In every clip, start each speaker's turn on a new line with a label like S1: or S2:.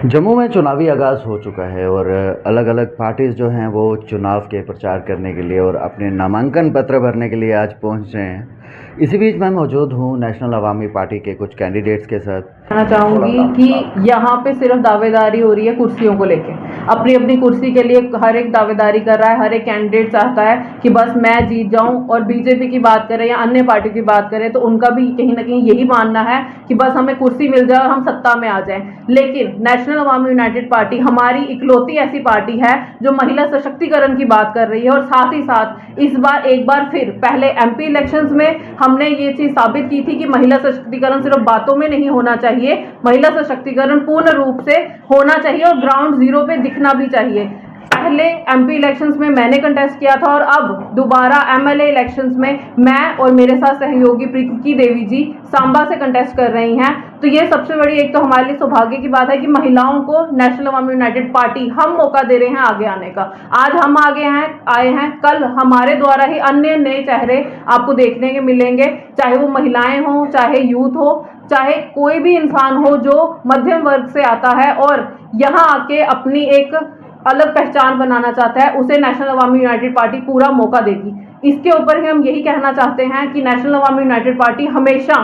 S1: जम्मू में चुनावी आगाज़ हो चुका है और अलग अलग पार्टीज़ जो हैं वो चुनाव के प्रचार करने के लिए और अपने नामांकन पत्र भरने के लिए आज पहुंच रहे हैं। इसी बीच मैं मौजूद हूं नेशनल अवामी पार्टी के कुछ कैंडिडेट्स के साथ।
S2: कहना चाहूंगी कि यहाँ पे सिर्फ दावेदारी हो रही है कुर्सियों को लेके। अपनी अपनी कुर्सी के लिए हर एक दावेदारी कर रहा है, हर एक कैंडिडेट चाहता है कि बस मैं जीत जाऊं। और बीजेपी की बात करें या अन्य पार्टी की बात करें तो उनका भी कहीं ना कहीं यही मानना है कि बस हमें कुर्सी मिल जाए और हम सत्ता में आ जाएं। लेकिन नेशनल अवामी यूनाइटेड पार्टी हमारी इकलौती ऐसी पार्टी है जो महिला सशक्तिकरण की बात कर रही है। और साथ ही साथ इस बार एक बार फिर पहले एमपी इलेक्शंस में हमने ये चीज साबित की थी कि महिला सशक्तिकरण सिर्फ बातों में नहीं होना चाहिए, महिला सशक्तिकरण पूर्ण रूप से होना चाहिए और ग्राउंड जीरो पे दिखना भी चाहिए। पहले एमपी इलेक्शंस में मैंने कंटेस्ट किया था और अब दोबारा एमएलए इलेक्शंस में मैं और मेरे साथ सहयोगी प्रीति देवी जी सांबा से कंटेस्ट कर रही हैं। तो ये सबसे बड़ी एक तो हमारे लिए सौभाग्य की बात है कि महिलाओं को नेशनल अवामी यूनाइटेड पार्टी हम मौका दे रहे हैं आगे आने का। आज हम आए हैं, कल हमारे द्वारा ही अन्य नए चेहरे आपको देखने के मिलेंगे, चाहे वो महिलाएं हो, चाहे यूथ हो, चाहे कोई भी इंसान हो जो मध्यम वर्ग से आता है और यहाँ आके अपनी एक अलग पहचान बनाना चाहता है, उसे नेशनल अवामी यूनाइटेड पार्टी पूरा मौका देगी। इसके ऊपर ही हम यही कहना चाहते हैं कि नेशनल अवामी यूनाइटेड पार्टी हमेशा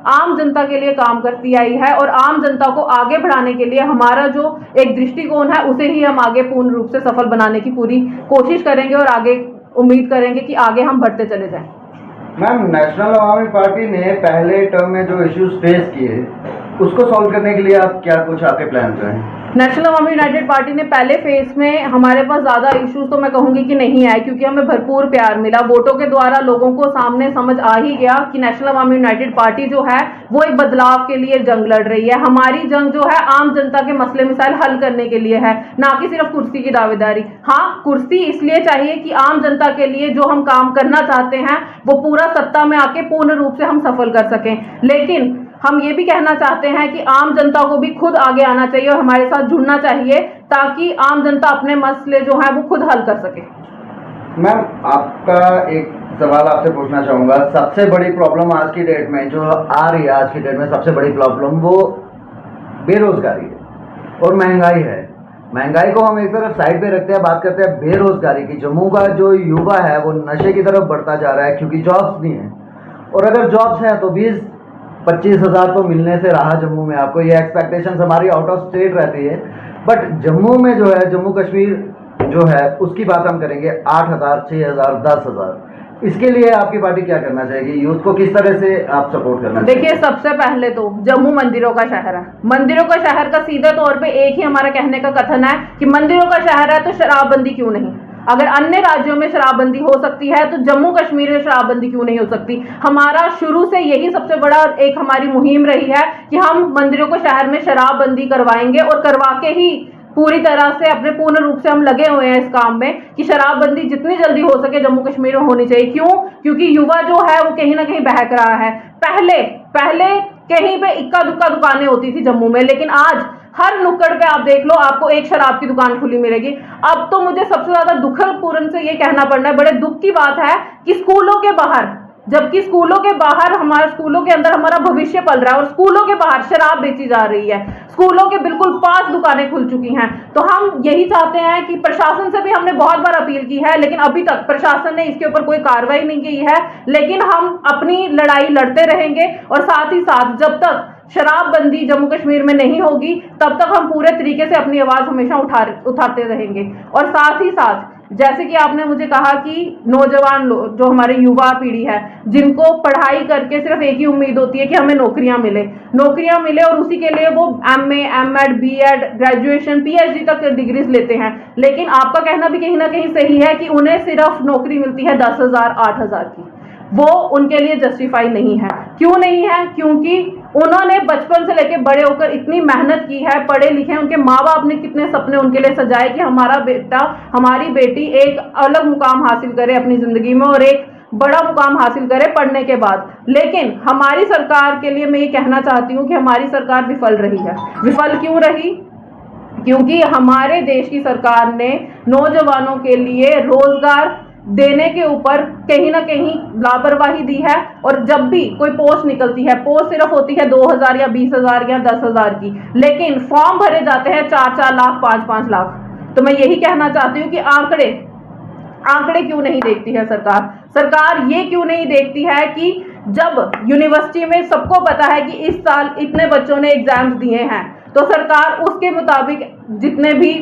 S2: आम जनता के लिए काम करती आई है और आम जनता को आगे बढ़ाने के लिए हमारा जो एक दृष्टिकोण है उसे ही हम आगे पूर्ण रूप से सफल बनाने की पूरी कोशिश करेंगे और आगे उम्मीद करेंगे कि आगे हम बढ़ते चले जाएं।
S1: मैम, नेशनल अवामी पार्टी ने पहले टर्म में जो इश्यूज फेस किए उसको सॉल्व करने के लिए आप क्या कुछ आपके प्लान हैं?
S2: नेशनल अवामी यूनाइटेड पार्टी ने पहले फेज में हमारे पास ज़्यादा इश्यूज तो मैं कहूँगी कि नहीं आए, क्योंकि हमें भरपूर प्यार मिला। वोटों के द्वारा लोगों को सामने समझ आ ही गया कि नेशनल अवामी यूनाइटेड पार्टी जो है वो एक बदलाव के लिए जंग लड़ रही है। हमारी जंग जो है आम जनता के मसले मिसाइल हल करने के लिए है, ना कि सिर्फ कुर्सी की दावेदारी। हाँ, कुर्सी इसलिए चाहिए कि आम जनता के लिए जो हम काम करना चाहते हैं वो पूरा सत्ता में आके पूर्ण रूप से हम सफल कर सकें। लेकिन हम ये भी कहना चाहते हैं कि आम जनता को भी खुद आगे आना चाहिए और हमारे साथ जुड़ना चाहिए ताकि आम जनता अपने मसले जो हैं वो खुद हल कर सके।
S1: मैम, आपका एक सवाल आपसे पूछना चाहूँगा। सबसे बड़ी प्रॉब्लम आज की डेट में जो आ रही है, आज की डेट में सबसे बड़ी प्रॉब्लम वो बेरोजगारी है और महंगाई है। महंगाई को हम एक तरफ साइड पे रखते हैं, बात करते हैं बेरोजगारी की। जम्मू का जो युवा है वो नशे की तरफ बढ़ता जा रहा है क्योंकि जॉब्स नहीं है, और अगर जॉब्स हैं तो 20-25 हज़ार तो मिलने से रहा जम्मू में। आपको ये एक्सपेक्टेशंस हमारी आउट ऑफ स्टेट रहती है, बट जम्मू में जो है, जम्मू कश्मीर जो है उसकी बात हम करेंगे 8,000, 6,000, 10,000। इसके लिए आपकी पार्टी क्या करना चाहेगी? यूथ को किस तरह से आप सपोर्ट करना चाहिए?
S2: देखिए, सबसे पहले तो जम्मू मंदिरों का शहर है। मंदिरों का शहर का सीधे तौर पे एक ही हमारा कहने का कथन है कि मंदिरों का शहर है तो शराबबंदी क्यों नहीं। अगर अन्य राज्यों में शराबबंदी हो सकती है तो जम्मू कश्मीर में शराबबंदी क्यों नहीं हो सकती। हमारा शुरू से यही सबसे बड़ा एक हमारी मुहिम रही है कि हम मंदिरों को शहर में शराबबंदी करवाएंगे और करवा के ही पूरी तरह से अपने पूर्ण रूप से हम लगे हुए हैं इस काम में कि शराबबंदी जितनी जल्दी हो सके जम्मू कश्मीर में होनी चाहिए। क्यों? क्योंकि युवा जो है वो कहीं ना कहीं बहक रहा है। पहले पहले कहीं पे इक्का दुक्का दुकानें होती थी जम्मू में, लेकिन आज हर नुक्कड़ पे आप देख लो आपको एक शराब की दुकान खुली मिलेगी। अब तो मुझे सबसे ज्यादा दुखपूर्ण से ये कहना पड़ना है, बड़े दुख की बात है कि स्कूलों के बाहर, जबकि स्कूलों के बाहर हमारे स्कूलों के अंदर हमारा भविष्य पल रहा है और स्कूलों के बाहर शराब बेची जा रही है। स्कूलों के बिल्कुल पास दुकानें खुल चुकी हैं। तो हम यही चाहते हैं कि प्रशासन से भी हमने बहुत बार अपील की है, लेकिन अभी तक प्रशासन ने इसके ऊपर कोई कार्रवाई नहीं की है। लेकिन हम अपनी लड़ाई लड़ते रहेंगे और साथ ही साथ जब तक शराबबंदी जम्मू कश्मीर में नहीं होगी तब तक हम पूरे तरीके से अपनी आवाज हमेशा उठाते रहेंगे। और साथ ही साथ जैसे कि आपने मुझे कहा कि नौजवान लोग जो हमारे युवा पीढ़ी है जिनको पढ़ाई करके सिर्फ एक ही उम्मीद होती है कि हमें नौकरियां मिले और उसी के लिए वो MA, MEd, BEd, graduation, PhD तक डिग्रीज लेते हैं। लेकिन आपका कहना भी कहीं ना कहीं सही है कि उन्हें सिर्फ नौकरी मिलती है 10,000, 8,000 की। वो उनके लिए जस्टिफाई नहीं है। क्यों नहीं है? क्योंकि उन्होंने बचपन से लेकर बड़े होकर इतनी मेहनत की है, पढ़े लिखे, उनके माँ बाप ने कितने सपने उनके लिए सजाए कि हमारा बेटा, हमारी बेटी एक अलग मुकाम हासिल करे अपनी जिंदगी में और एक बड़ा मुकाम हासिल करे पढ़ने के बाद। लेकिन हमारी सरकार के लिए मैं ये कहना चाहती हूँ कि हमारी सरकार विफल रही है। विफल क्यों रही? क्योंकि हमारे देश की सरकार ने नौजवानों के लिए रोजगार देने के ऊपर कहीं ना कहीं लापरवाही दी है। और जब भी कोई पोस्ट निकलती है, पोस्ट सिर्फ होती है 2,000 या 20,000 या 10,000 की, लेकिन फॉर्म भरे जाते हैं 4-4 लाख, 5-5 लाख। तो मैं यही कहना चाहती हूँ कि आंकड़े क्यों नहीं देखती है सरकार ये क्यों नहीं देखती है कि जब यूनिवर्सिटी में सबको पता है कि इस साल इतने बच्चों ने एग्जाम्स दिए हैं, तो सरकार उसके मुताबिक जितने भी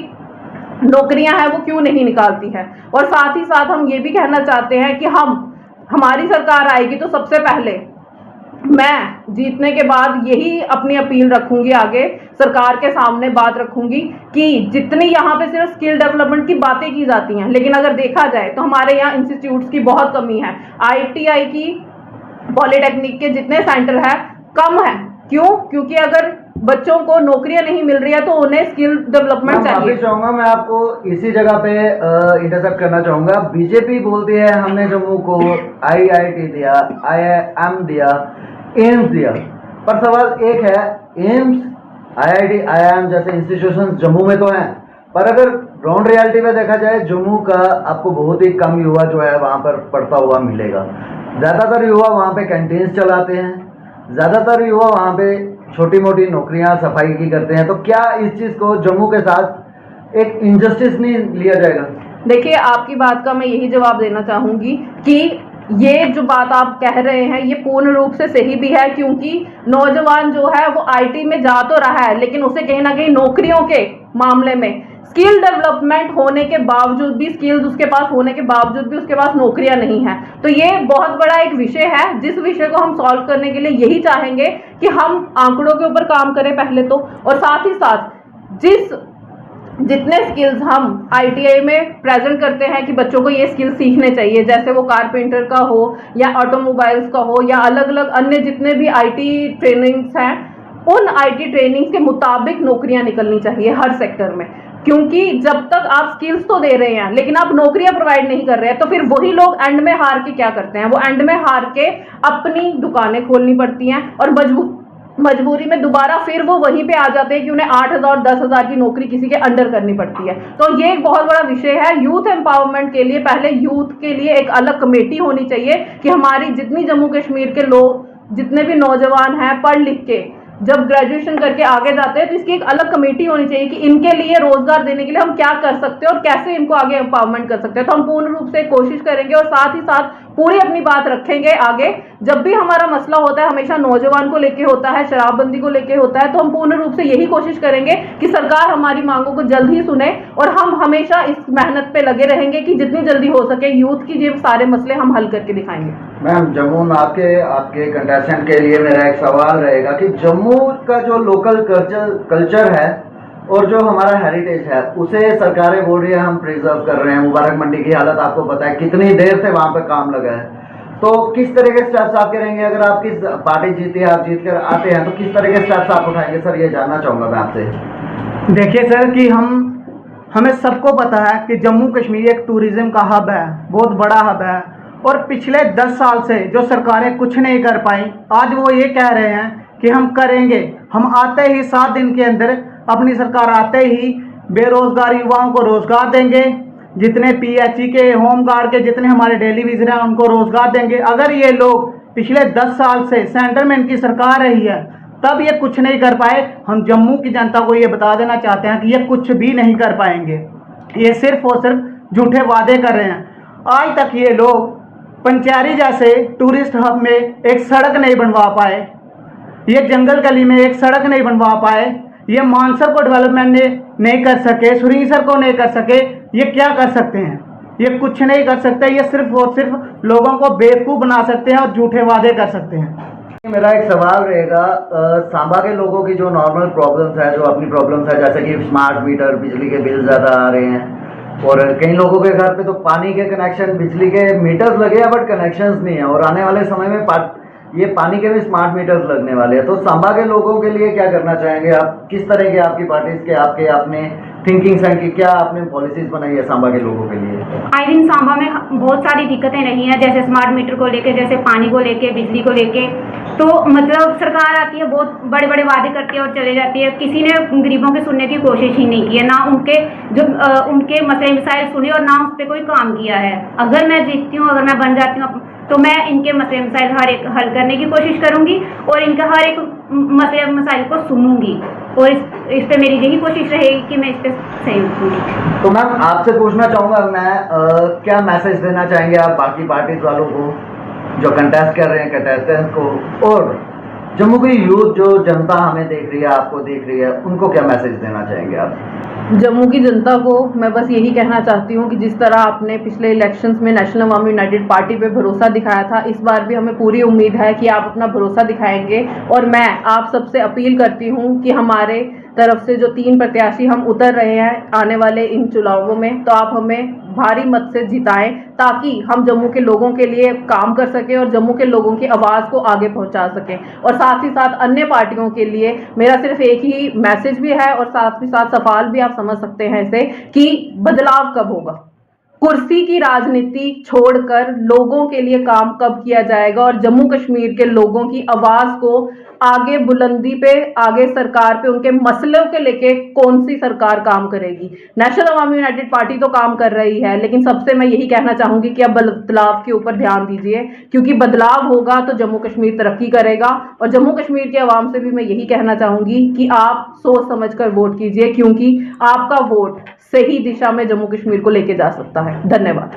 S2: नौकरियां हैं वो क्यों नहीं निकालती है। और साथ ही साथ हम ये भी कहना चाहते हैं कि हमारी सरकार आएगी तो सबसे पहले मैं जीतने के बाद यही अपनी अपील रखूंगी, आगे सरकार के सामने बात रखूंगी कि जितनी यहाँ पे सिर्फ स्किल डेवलपमेंट की बातें की जाती हैं, लेकिन अगर देखा जाए तो हमारे यहाँ इंस्टीट्यूट्स की बहुत कमी है। ITI की, पॉलिटेक्निक के जितने सेंटर है कम है। क्यों? क्योंकि अगर बच्चों को नौकरियां नहीं मिल रही है तो उन्हें स्किल डेवलपमेंट चाहिए।
S1: चाहूंगा मैं आपको इसी जगह पे इंटरसेप्ट करना चाहूंगा। बीजेपी बोलती है हमने जम्मू को IIT दिया, IIM दिया, एम्स दिया, पर सवाल एक है, एम्स, IIT, IIM जैसे इंस्टीट्यूशन जम्मू में तो हैं, पर अगर ग्राउंड रियलिटी में देखा जाए जम्मू का आपको बहुत ही कम युवा जो है वहाँ पर पढ़ता हुआ मिलेगा। ज़्यादातर युवा वहाँ पे कैंटीन्स चलाते हैं, ज़्यादातर युवा वहाँ पे छोटी मोटी नौकरियाँ सफाई की करते हैं। तो क्या इस चीज़ को जम्मू के साथ एक इनजस्टिस नहीं लिया जाएगा?
S2: देखिए, आपकी बात का मैं यही जवाब देना चाहूँगी कि ये जो बात आप कह रहे हैं ये पूर्ण रूप से सही भी है, क्योंकि नौजवान जो है वो IT में जा तो रहा है, लेकिन उसे कहीं ना कहीं नौकरियों के मामले में स्किल डेवलपमेंट होने के बावजूद भी, स्किल्स उसके पास होने के बावजूद भी उसके पास नौकरियां नहीं है। तो ये बहुत बड़ा एक विषय है, जिस विषय को हम सॉल्व करने के लिए यही चाहेंगे कि हम आंकड़ों के ऊपर काम करें पहले तो, और साथ ही साथ जितने स्किल्स हम ITI में प्रेजेंट करते हैं कि बच्चों को ये स्किल सीखने चाहिए, जैसे वो कारपेंटर का हो या ऑटोमोबाइल्स का हो या अलग अलग अन्य जितने भी IT ट्रेनिंग्स हैं, उन IT ट्रेनिंग्स के मुताबिक नौकरियां निकलनी चाहिए हर सेक्टर में। क्योंकि जब तक आप स्किल्स तो दे रहे हैं लेकिन आप नौकरियां प्रोवाइड नहीं कर रहे हैं, तो फिर वही लोग एंड में हार के क्या करते हैं, वो एंड में हार के अपनी दुकानें खोलनी पड़ती हैं और मजबूरी में दोबारा फिर वो वहीं पे आ जाते हैं कि उन्हें 8,000 10,000 की नौकरी किसी के अंडर करनी पड़ती है। तो ये एक बहुत बड़ा विषय है। यूथ एम्पावरमेंट के लिए पहले यूथ के लिए एक अलग कमेटी होनी चाहिए कि हमारी जितनी जम्मू कश्मीर के लोग, जितने भी नौजवान हैं पढ़ लिख के जब ग्रेजुएशन करके आगे जाते हैं, तो इसकी एक अलग कमेटी होनी चाहिए कि इनके लिए रोजगार देने के लिए हम क्या कर सकते हैं और कैसे इनको आगे एम्पावरमेंट कर सकते हैं। तो हम पूर्ण रूप से कोशिश करेंगे और साथ ही साथ पूरी अपनी बात रखेंगे आगे। जब भी हमारा मसला होता है हमेशा नौजवान को लेके होता है, शराबबंदी को लेके होता है, तो हम पूर्ण रूप से यही कोशिश करेंगे कि सरकार हमारी मांगों को जल्द ही सुने और हम हमेशा इस मेहनत पे लगे रहेंगे कि जितनी जल्दी हो सके यूथ की ये सारे मसले हम हल करके दिखाएंगे।
S1: मैम, जम्मू आपके कंटेस्टेंट के लिए मेरा एक सवाल रहेगा कि जम्मू का जो लोकल कल्चर है और जो हमारा हेरिटेज है उसे सरकारें बोल रही है हम प्रिजर्व कर रहे हैं। मुबारक मंडी की हालत आपको पता है, कितनी देर से वहाँ पे काम लगा है। तो किस तरह के स्टेप्स आप करेंगे? अगर आप किस पार्टी जीती है, आप जीत कर आते हैं, तो किस तरह के स्टेप्स आप उठाएंगे? सर, ये जानना चाहूँगा मैं आपसे।
S3: देखिए सर कि हमें सबको पता है कि जम्मू कश्मीर एक टूरिज्म का हब है, बहुत बड़ा हब है, और पिछले 10 साल से जो सरकारें कुछ नहीं कर पाई, आज वो ये कह रहे हैं कि हम करेंगे। हम आते ही 7 दिन के अंदर, अपनी सरकार आते ही बेरोजगार युवाओं को रोजगार देंगे, जितने PHE के, होम गार्ड के जितने हमारे डेली विजिटर हैं उनको रोजगार देंगे। अगर ये लोग पिछले 10 साल से सेंटर में इनकी सरकार रही है तब ये कुछ नहीं कर पाए, हम जम्मू की जनता को ये बता देना चाहते हैं कि ये कुछ भी नहीं कर पाएंगे। ये सिर्फ और सिर्फ झूठे वादे कर रहे हैं। आज तक ये लोग पंचैरी जैसे टूरिस्ट हब में एक सड़क नहीं बनवा पाए, ये जंगल गली में एक सड़क नहीं बनवा पाए, ये मानसर को डेवलपमेंट नहीं कर सके, सुरीसर को नहीं कर सके। ये क्या कर सकते हैं? ये कुछ नहीं कर सकते। ये सिर्फ और सिर्फ लोगों को बेवकूफ़ बना सकते हैं और झूठे वादे कर सकते हैं।
S1: मेरा एक सवाल रहेगा, सांबा के लोगों की जो नॉर्मल प्रॉब्लम्स है, जो अपनी प्रॉब्लम्स है, जैसे कि स्मार्ट मीटर, बिजली के बिल ज़्यादा आ रहे हैं, और कई लोगों के घर पे तो पानी के कनेक्शन, बिजली के मीटर्स लगे हैं बट कनेक्शंस नहीं है, और आने वाले समय में ये पानी के भी स्मार्ट मीटर्स लगने वाले हैं। तो सांबा के लोगों के लिए क्या करना चाहेंगे आप? किस तरह के आपकी पार्टीज के आपने थिंकिंग्स हैं कि क्या आपने पॉलिसीज बनाई है सांबा के लोगों के लिए?
S4: आए दिन सांबा में बहुत सारी दिक्कतें रही हैं, जैसे स्मार्ट मीटर को लेके, जैसे पानी को लेके, बिजली को लेके। तो मतलब सरकार आती है, बहुत बड़े बड़े वादे करती है और चले जाती है। किसी ने गरीबों के सुनने की कोशिश ही नहीं की है, ना उनके जो उनके मसले मसाइल सुने और ना उस पर कोई काम किया है। अगर मैं जीतती हूँ, अगर मैं बन जाती हूँ, तो मैं इनके मसले मसाइल हर एक हल करने की कोशिश करूंगी और इनका हर एक मसले मसाइल को सुनूंगी और इस पे मेरी यही कोशिश रहेगी कि मैं इस पे सही उठूंगी।
S1: तो मैम आपसे पूछना चाहूँगा मैं, क्या मैसेज देना चाहेंगे आप बाकी पार्टीज वालों को जो कंटेस्ट कर रहे हैं, कंटेस्टेंट को, और जम्मू की यूथ जो जनता हमें देख रही है, आपको देख रही है, उनको क्या मैसेज देना चाहेंगे आप?
S2: जम्मू की जनता को मैं बस यही कहना चाहती हूँ कि जिस तरह आपने पिछले इलेक्शंस में नेशनल अवामी यूनाइटेड पार्टी पे भरोसा दिखाया था, इस बार भी हमें पूरी उम्मीद है कि आप अपना भरोसा दिखाएंगे। और मैं आप सबसे अपील करती हूँ कि हमारे तरफ से जो 3 प्रत्याशी हम उतर रहे हैं आने वाले इन चुनावों में, तो आप हमें भारी मत से जिताएं ताकि हम जम्मू के लोगों के लिए काम कर सकें और जम्मू के लोगों की आवाज़ को आगे पहुंचा सकें। और साथ ही साथ अन्य पार्टियों के लिए मेरा सिर्फ एक ही मैसेज भी है और साथ ही साथ सवाल भी, आप समझ सकते हैं इसे, कि बदलाव कब होगा, कुर्सी की राजनीति छोड़कर लोगों के लिए काम कब किया जाएगा और जम्मू कश्मीर के लोगों की आवाज को आगे बुलंदी पे, आगे सरकार पे उनके मसलों के लेके कौन सी सरकार काम करेगी। नेशनल अवामी यूनाइटेड पार्टी तो काम कर रही है, लेकिन सबसे मैं यही कहना चाहूंगी कि अब बदलाव के ऊपर ध्यान दीजिए, क्योंकि बदलाव होगा तो जम्मू कश्मीर तरक्की करेगा। और जम्मू कश्मीर के अवाम से भी मैं यही कहना चाहूंगी कि आप सोच समझकर वोट कीजिए, क्योंकि आपका वोट सही दिशा में जम्मू कश्मीर को लेके जा सकता है। धन्यवाद।